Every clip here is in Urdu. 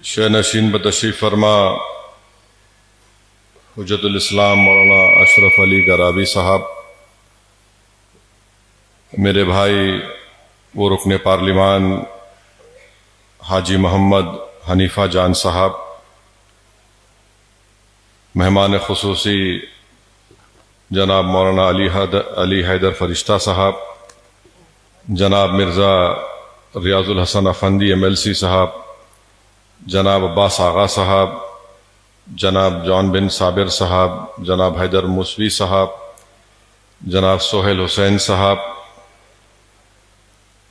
شہ نشین بتشریف فرما حجت الاسلام مولانا اشرف علی گرابی صاحب، میرے بھائی وہ رکن پارلیمان حاجی محمد حنیفہ جان صاحب، مہمان خصوصی جناب مولانا علی حیدر فرشتہ صاحب، جناب مرزا ریاض الحسن افندی MLC صاحب، جناب عباس آغا صاحب، جناب جان بن صابر صاحب، جناب حیدر موسوی صاحب، جناب سہیل حسین صاحب،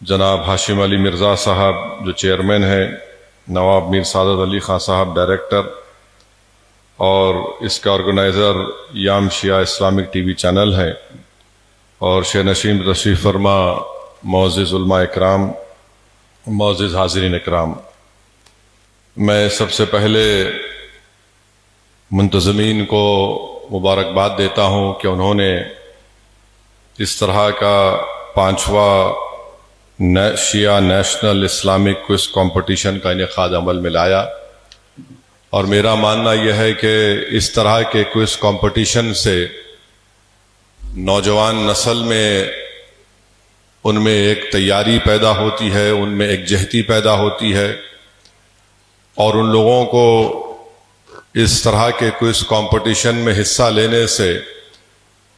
جناب ہاشم علی مرزا صاحب جو چیئرمین ہیں، نواب میر سعادت علی خان صاحب ڈائریکٹر، اور اس کا آرگنائزر یام شیعہ اسلامک TV چینل ہے، اور شہ نشین تشریف فرما معزز علماء اکرام، معزز حاضرین اکرام، میں سب سے پہلے منتظمین کو مبارکباد دیتا ہوں کہ انہوں نے اس طرح کا 5واں شیعہ نیشنل اسلامک کوئز کمپٹیشن کا انعقاد عمل میں لایا، اور میرا ماننا یہ ہے کہ اس طرح کے کوئز کمپٹیشن سے نوجوان نسل میں ان میں ایک تیاری پیدا ہوتی ہے، ان میں ایک جہتی پیدا ہوتی ہے، اور ان لوگوں کو اس طرح کے کوئز کمپٹیشن میں حصہ لینے سے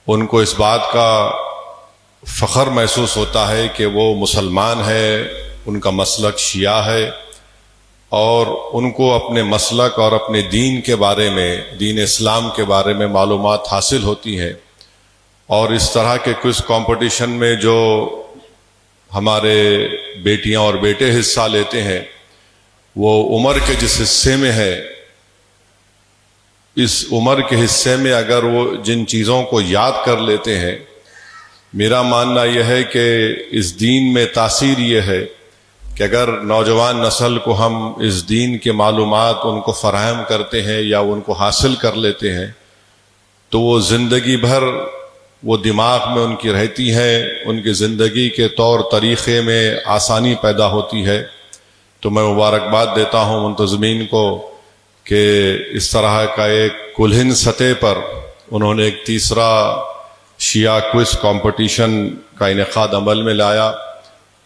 ان کو اس بات کا فخر محسوس ہوتا ہے کہ وہ مسلمان ہے، ان کا مسلک شیعہ ہے، اور ان کو اپنے مسلک اور اپنے دین کے بارے میں، دین اسلام کے بارے میں معلومات حاصل ہوتی ہیں۔ اور اس طرح کے کوئز کمپٹیشن میں جو ہمارے بیٹیاں اور بیٹے حصہ لیتے ہیں، وہ عمر کے جس حصے میں ہے، اس عمر کے حصے میں اگر وہ جن چیزوں کو یاد کر لیتے ہیں، میرا ماننا یہ ہے کہ اس دین میں تاثیر یہ ہے کہ اگر نوجوان نسل کو ہم اس دین کے معلومات ان کو فراہم کرتے ہیں یا ان کو حاصل کر لیتے ہیں، تو وہ زندگی بھر وہ دماغ میں ان کی رہتی ہے، ان کی زندگی کے طور طریقے میں آسانی پیدا ہوتی ہے۔ تو میں مبارکباد دیتا ہوں منتظمین کو کہ اس طرح کا ایک کلہن سطح پر انہوں نے ایک تیسرا شیعہ کوئز کمپٹیشن کا انعقاد عمل میں لایا،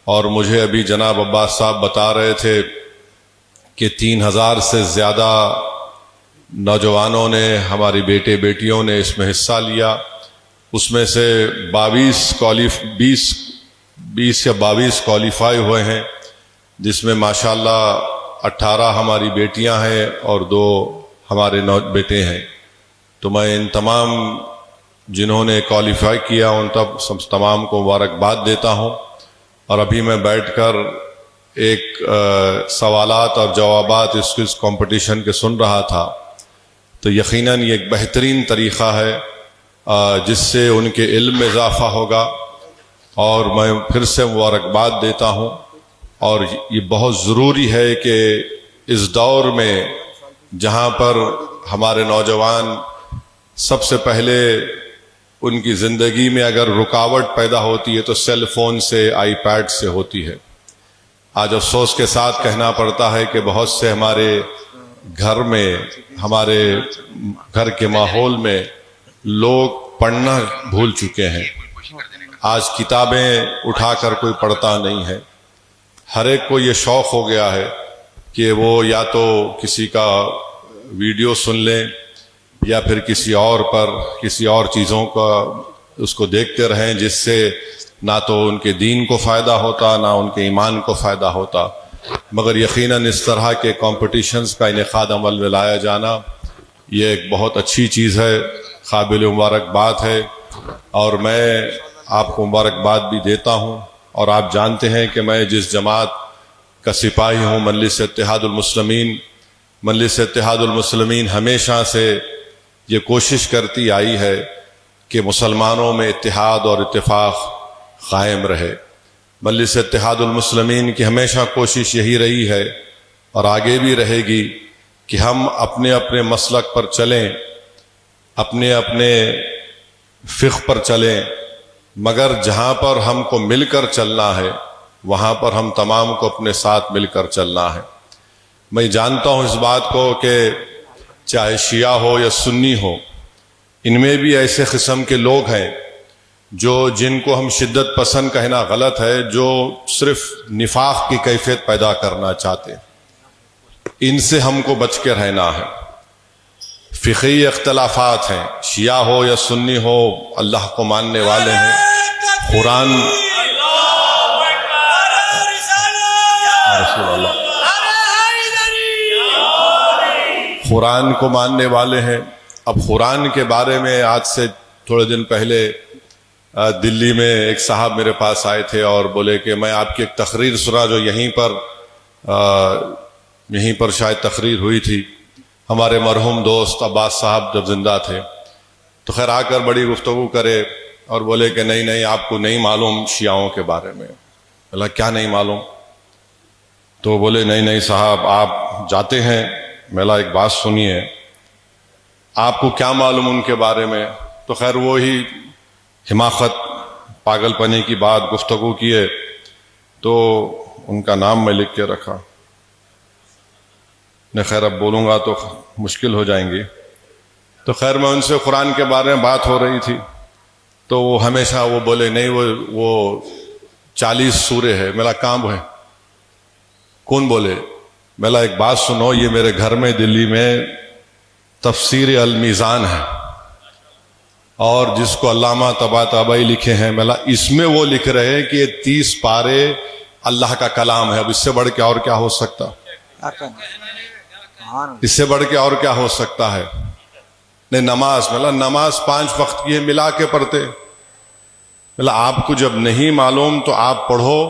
اور مجھے ابھی جناب عباس صاحب بتا رہے تھے کہ 3000 سے زیادہ نوجوانوں نے، ہماری بیٹے بیٹیوں نے اس میں حصہ لیا۔ اس میں سے 20 یا 22 کوالیفائی ہوئے ہیں، جس میں ماشاءاللہ 18 ہماری بیٹیاں ہیں اور 2 ہمارے بیٹے ہیں۔ تو میں ان تمام جنہوں نے کوالیفائی کیا ان تمام کو مبارکباد دیتا ہوں۔ اور ابھی میں بیٹھ کر ایک سوالات اور جوابات اس کمپٹیشن کے سن رہا تھا، تو یقیناً یہ ایک بہترین طریقہ ہے جس سے ان کے علم میں اضافہ ہوگا، اور میں پھر سے مبارکباد دیتا ہوں۔ اور یہ بہت ضروری ہے کہ اس دور میں جہاں پر ہمارے نوجوان سب سے پہلے ان کی زندگی میں اگر رکاوٹ پیدا ہوتی ہے تو سیل فون سے، آئی پیڈ سے ہوتی ہے۔ آج افسوس کے ساتھ کہنا پڑتا ہے کہ بہت سے ہمارے گھر میں، ہمارے گھر کے ماحول میں لوگ پڑھنا بھول چکے ہیں۔ آج کتابیں اٹھا کر کوئی پڑھتا نہیں ہے۔ ہر ایک کو یہ شوق ہو گیا ہے کہ وہ یا تو کسی کا ویڈیو سن لیں یا پھر کسی اور چیزوں کا اس کو دیکھتے رہیں، جس سے نہ تو ان کے دین کو فائدہ ہوتا، نہ ان کے ایمان کو فائدہ ہوتا۔ مگر یقیناً اس طرح کے کمپٹیشنز کا انعقاد عمل میں لایا جانا یہ ایک بہت اچھی چیز ہے، قابل مبارکباد ہے، اور میں آپ کو مبارکباد بھی دیتا ہوں۔ اور آپ جانتے ہیں کہ میں جس جماعت کا سپاہی ہوں، مجلس اتحاد المسلمین۔ مجلس اتحاد المسلمین ہمیشہ سے یہ کوشش کرتی آئی ہے کہ مسلمانوں میں اتحاد اور اتفاق قائم رہے۔ مجلس اتحاد المسلمین کی ہمیشہ کوشش یہی رہی ہے اور آگے بھی رہے گی کہ ہم اپنے اپنے مسلک پر چلیں، اپنے اپنے فقہ پر چلیں، مگر جہاں پر ہم کو مل کر چلنا ہے وہاں پر ہم تمام کو اپنے ساتھ مل کر چلنا ہے۔ میں جانتا ہوں اس بات کو کہ چاہے شیعہ ہو یا سنی ہو، ان میں بھی ایسے قسم کے لوگ ہیں جن کو ہم شدت پسند کہنا غلط ہے، جو صرف نفاق کی کیفیت پیدا کرنا چاہتے ہیں. ان سے ہم کو بچ کے رہنا ہے. فقہی اختلافات ہیں، شیعہ ہو یا سنی ہو، اللہ کو ماننے والے ہیں، قرآن کو ماننے والے ہیں. اب قرآن کے بارے میں آج سے تھوڑے دن پہلے دلی میں ایک صاحب میرے پاس آئے تھے اور بولے کہ میں آپ کی ایک تقریر سنا جو یہیں پر شاید تقریر ہوئی تھی. ہمارے مرحوم دوست عباس صاحب جب زندہ تھے تو خیر آ کر بڑی گفتگو کرے اور بولے کہ نہیں آپ کو نہیں معلوم شیعوں کے بارے میں. بولا کیا نہیں معلوم؟ تو بولے نہیں صاحب آپ جاتے ہیں. میلا ایک بات سنیے، آپ کو کیا معلوم ان کے بارے میں؟ تو خیر وہی حماقت پاگل پنے کی بات گفتگو کیے. تو ان کا نام میں لکھ کے رکھا. نہیں خیر اب بولوں گا تو مشکل ہو جائیں گی. تو خیر میں ان سے قرآن کے بارے میں بات ہو رہی تھی تو وہ ہمیشہ وہ بولے نہیں وہ 40 سورے ہے. میرا کام ہے. کون بولے؟ میلا ایک بات سنو، یہ میرے گھر میں دلی میں تفسیر المیزان ہے اور جس کو علامہ طباطبائی لکھے ہیں، میلا اس میں وہ لکھ رہے ہیں کہ یہ 30 پارے اللہ کا کلام ہے. اب اس سے بڑھ کے اور کیا ہو سکتا؟ اس سے بڑھ کے اور کیا ہو سکتا ہے؟ نہیں نماز، مطلب نماز 5 وقت کی ہے، ملا کے پڑھتے. مطلب آپ کو جب نہیں معلوم تو آپ پڑھو،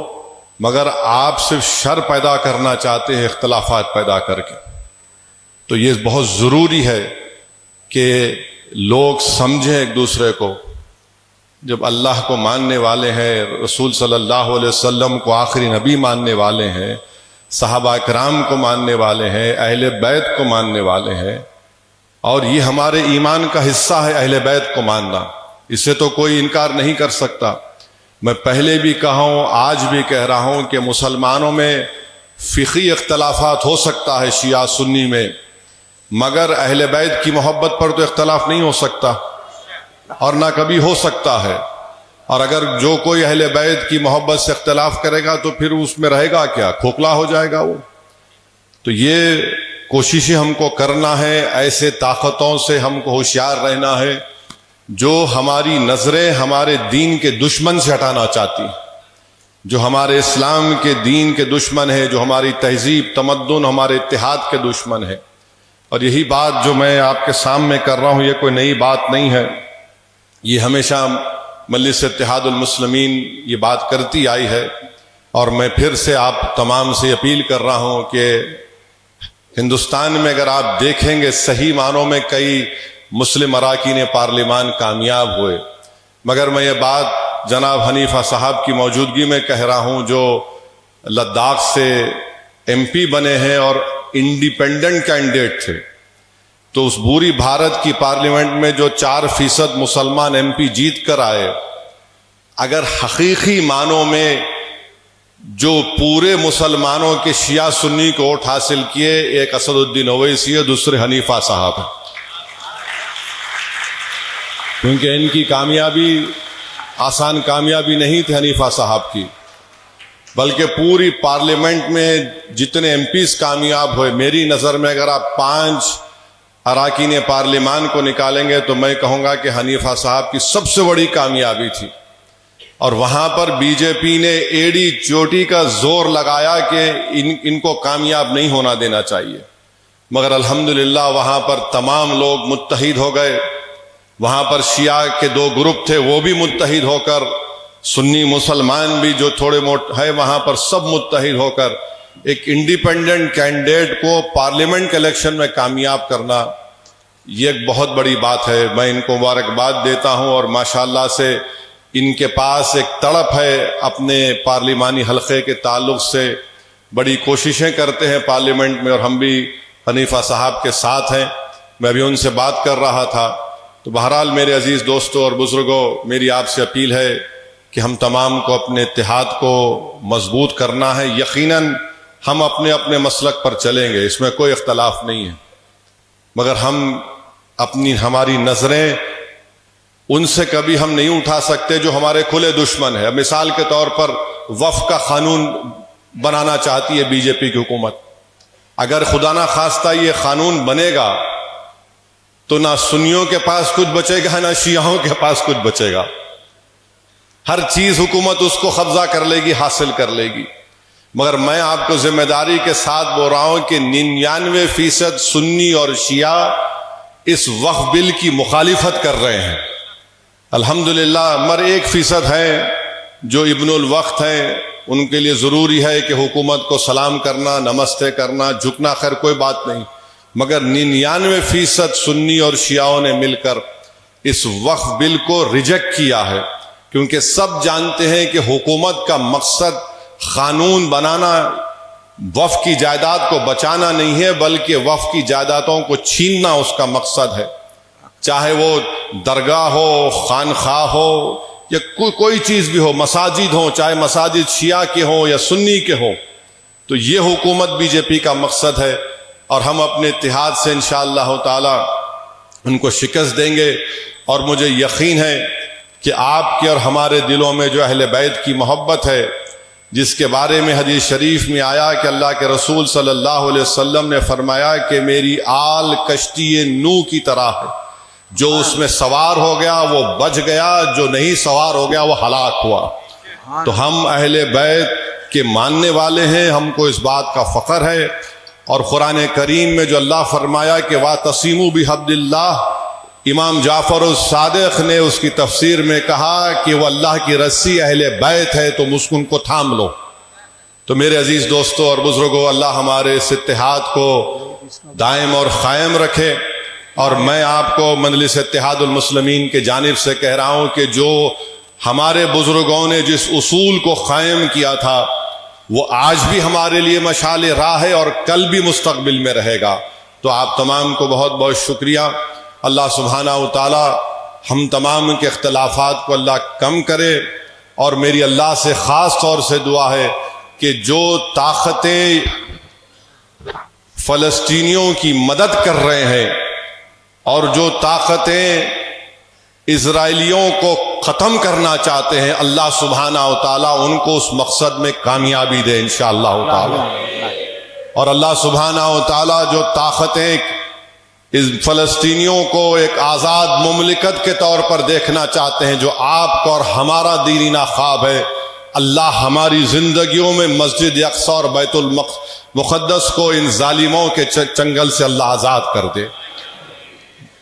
مگر آپ صرف شر پیدا کرنا چاہتے ہیں اختلافات پیدا کر کے. تو یہ بہت ضروری ہے کہ لوگ سمجھیں ایک دوسرے کو. جب اللہ کو ماننے والے ہیں، رسول صلی اللہ علیہ وسلم کو آخری نبی ماننے والے ہیں، صحابہ کرام کو ماننے والے ہیں، اہل بیت کو ماننے والے ہیں، اور یہ ہمارے ایمان کا حصہ ہے اہل بیت کو ماننا. اسے تو کوئی انکار نہیں کر سکتا. میں پہلے بھی کہا ہوں، آج بھی کہہ رہا ہوں کہ مسلمانوں میں فقہی اختلافات ہو سکتا ہے شیعہ سنی میں، مگر اہل بیت کی محبت پر تو اختلاف نہیں ہو سکتا اور نہ کبھی ہو سکتا ہے. اور اگر جو کوئی اہل بیت کی محبت سے اختلاف کرے گا تو پھر اس میں رہے گا کیا؟ کھوکھلا ہو جائے گا وہ. تو یہ کوششیں ہم کو کرنا ہے، ایسے طاقتوں سے ہم کو ہوشیار رہنا ہے جو ہماری نظریں ہمارے دین کے دشمن سے ہٹانا چاہتی، جو ہمارے اسلام کے دین کے دشمن ہے، جو ہماری تہذیب تمدن ہمارے اتحاد کے دشمن ہے. اور یہی بات جو میں آپ کے سامنے کر رہا ہوں یہ کوئی نئی بات نہیں ہے. یہ ہمیشہ مجلس اتحاد المسلمین یہ بات کرتی آئی ہے. اور میں پھر سے آپ تمام سے اپیل کر رہا ہوں کہ ہندوستان میں اگر آپ دیکھیں گے صحیح معنوں میں کئی مسلم اراکین پارلیمان کامیاب ہوئے، مگر میں یہ بات جناب حنیفہ صاحب کی موجودگی میں کہہ رہا ہوں جو لداخ سے MP بنے ہیں اور انڈیپینڈنٹ کینڈیڈیٹ تھے. تو اس پوری بھارت کی پارلیمنٹ میں جو 4% مسلمان MP جیت کر آئے، اگر حقیقی معنوں میں جو پورے مسلمانوں کے شیعہ سنی کو ووٹ حاصل کیے، ایک اسد الدین اویسی ہے، دوسرے حنیفہ صاحب ہیں. کیونکہ ان کی کامیابی آسان کامیابی نہیں تھی حنیفہ صاحب کی، بلکہ پوری پارلیمنٹ میں جتنے MPs کامیاب ہوئے، میری نظر میں اگر آپ 5 اراکین پارلیمان کو نکالیں گے تو میں کہوں گا کہ حنیفہ صاحب کی سب سے بڑی کامیابی تھی. اور وہاں پر BJP نے ایڑی چوٹی کا زور لگایا کہ ان کو کامیاب نہیں ہونا دینا چاہیے، مگر الحمدللہ وہاں پر تمام لوگ متحد ہو گئے. وہاں پر شیعہ کے 2 گروپ تھے، وہ بھی متحد ہو کر، سنی مسلمان بھی جو تھوڑے موٹ ہے وہاں پر سب متحد ہو کر ایک انڈیپینڈنٹ کینڈیڈیٹ کو پارلیمنٹ کے الیکشن میں کامیاب کرنا، یہ ایک بہت بڑی بات ہے. میں ان کو مبارکباد دیتا ہوں اور ماشاءاللہ سے ان کے پاس ایک تڑپ ہے اپنے پارلیمانی حلقے کے تعلق سے. بڑی کوششیں کرتے ہیں پارلیمنٹ میں اور ہم بھی حنیفہ صاحب کے ساتھ ہیں. میں ابھی ان سے بات کر رہا تھا. تو بہرحال میرے عزیز دوستوں اور بزرگوں، میری آپ سے اپیل ہے کہ ہم تمام کو اپنے اتحاد کو مضبوط کرنا ہے. یقیناً ہم اپنے اپنے مسلک پر چلیں گے، اس میں کوئی اختلاف نہیں ہے، مگر ہماری نظریں ان سے کبھی ہم نہیں اٹھا سکتے جو ہمارے کھلے دشمن ہے۔ مثال کے طور پر وقف کا قانون بنانا چاہتی ہے بی جے پی کی حکومت۔ اگر خدا نہ خواستہ یہ قانون بنے گا تو نہ سنیوں کے پاس کچھ بچے گا نہ شیعوں کے پاس کچھ بچے گا، ہر چیز حکومت اس کو قبضہ کر لے گی، حاصل کر لے گی۔ مگر میں آپ کو ذمہ داری کے ساتھ بول رہا ہوں کہ 99% سنی اور شیعہ اس وقف بل کی مخالفت کر رہے ہیں۔ الحمدللہ مگر 1% ہیں جو ابن الوقت ہیں، ان کے لیے ضروری ہے کہ حکومت کو سلام کرنا، نمستے کرنا، جھکنا، خیر کوئی بات نہیں، مگر 99% سنی اور شیعوں نے مل کر اس وقف بل کو ریجیکٹ کیا ہے، کیونکہ سب جانتے ہیں کہ حکومت کا مقصد قانون بنانا وقف کی جائیداد کو بچانا نہیں ہے، بلکہ وقف کی جائیدادوں کو چھیننا اس کا مقصد ہے، چاہے وہ درگاہ ہو، خانخواہ ہو یا کوئی چیز بھی ہو، مساجد ہو، چاہے مساجد شیعہ کے ہوں یا سنی کے ہوں۔ تو یہ حکومت بی جے پی کا مقصد ہے، اور ہم اپنے اتحاد سے انشاءاللہ تعالی ان کو شکست دیں گے۔ اور مجھے یقین ہے کہ آپ کے اور ہمارے دلوں میں جو اہل بیت کی محبت ہے، جس کے بارے میں حدیث شریف میں آیا کہ اللہ کے رسول صلی اللہ علیہ وسلم نے فرمایا کہ میری آل کشتی نوح کی طرح ہے، جو اس میں سوار ہو گیا وہ بچ گیا، جو نہیں سوار ہو گیا وہ ہلاک ہوا۔ تو ہم اہل بیت کے ماننے والے ہیں، ہم کو اس بات کا فخر ہے۔ اور قرآن کریم میں جو اللہ فرمایا کہ وَاعْتَصِمُوا بِحَبْلِ اللَّهِ، امام جعفر الصادق نے اس کی تفسیر میں کہا کہ وہ اللہ کی رسی اہل بیت ہے، تو ان کو تھام لو۔ تو میرے عزیز دوستوں اور بزرگوں، اللہ ہمارے اس اتحاد کو دائم اور قائم رکھے۔ اور میں آپ کو مجلس اتحاد المسلمین کے جانب سے کہہ رہا ہوں کہ جو ہمارے بزرگوں نے جس اصول کو قائم کیا تھا وہ آج بھی ہمارے لیے مشعل راہ ہے اور کل بھی مستقبل میں رہے گا۔ تو آپ تمام کو بہت بہت شکریہ۔ اللہ سبحانہ و تعالی ہم تمام کے اختلافات کو اللہ کم کرے، اور میری اللہ سے خاص طور سے دعا ہے کہ جو طاقتیں فلسطینیوں کی مدد کر رہے ہیں اور جو طاقتیں اسرائیلیوں کو ختم کرنا چاہتے ہیں، اللہ سبحانہ و تعالیٰ ان کو اس مقصد میں کامیابی دے انشاءاللہ تعالی۔ اور اللہ سبحانہ و تعالیٰ جو طاقتیں اس فلسطینیوں کو ایک آزاد مملکت کے طور پر دیکھنا چاہتے ہیں، جو آپ کا اور ہمارا دیرینہ خواب ہے، اللہ ہماری زندگیوں میں مسجد اقصی اور بیت المقدس کو ان ظالموں کے چنگل سے اللہ آزاد کر دے۔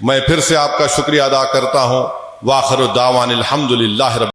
میں پھر سے آپ کا شکریہ ادا کرتا ہوں۔ وآخر الدعوان الحمدللہ رب